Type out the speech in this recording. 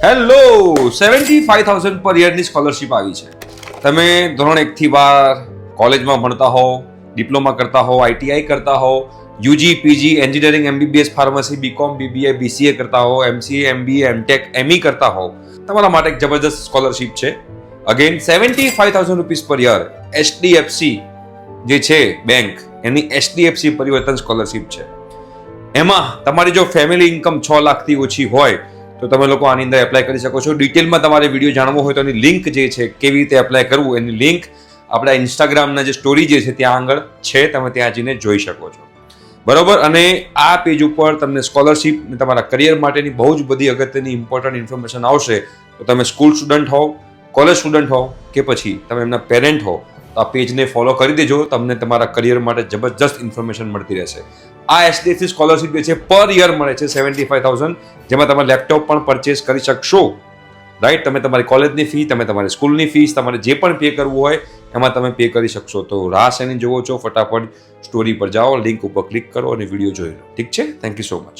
Hello 75,000 પર યરની scholarship આવી છે. તમે ધોરણ 1 થી 12 કોલેજમાં ભણતા હો, ડિપ્લોમા કરતા હો, આઈટીઆઈ કરતા હો, UG, PG, engineering, MBBS, pharmacy, BCom, BBA, BCA કરતા હો, એમસીએ, એમબીએ, એમટેક, એમઈ કરતા હો, તમારા માટે એક જબરદસ્ત સ્કોલરશિપ છે. અગેન 75,000 રૂપીસ પર યર એચડીએફસી જે છે બેંક, એની એચડીએફસી પરિવર્તન સ્કોલરશિપ છે. એમાં તમારી જો ફેમિલી ઇન્કમ 6 લાખથી ઓછી હોય તો તમે લોકો આની અંદર એપ્લાય કરી શકો છો. ડિટેલમાં તમારે વિડીયો જાણવો હોય તો એની લિંક જે છે કેવી રીતે એપ્લાય કરવું એની લિંક આપણા ઇન્સ્ટાગ્રામના જે સ્ટોરી જે છે ત્યાં આગળ છે, તમે ત્યાં જઈને જોઈ શકો છો. બરોબર. અને આ પેજ ઉપર તમને સ્કોલરશિપ તમારા કરિયર માટેની બહુ જ બધી અગત્યની ઇમ્પોર્ટન્ટ ઇન્ફોર્મેશન આવશે. તો તમે સ્કૂલ સ્ટુડન્ટ હો, કોલેજ સ્ટુડન્ટ હો કે પછી તમે એમના પેરેન્ટ હો તો આ પેજને ફોલો કરી દેજો. તમને તમારા કરિયર માટે જબરજસ્ત ઇન્ફોર્મેશન મળતી રહેશે. આ એચડીએફસી સ્કોલરશિપ જે છે પર યર મળે છે 75,000, જેમાં તમે લેપટોપ પણ પરચેસ કરી શકશો. રાઈટ. તમે તમારી કોલેજની ફી, તમે તમારી સ્કૂલની ફીસ, તમારે જે પણ પે કરવું હોય એમાં તમે પે કરી શકશો. તો રાહ શેની જોવો છો? ફટાફટ સ્ટોરી પર જાઓ, લિંક ઉપર ક્લિક કરો અને વિડીયો જોઈ લો. ઠીક છે? Thank you so much.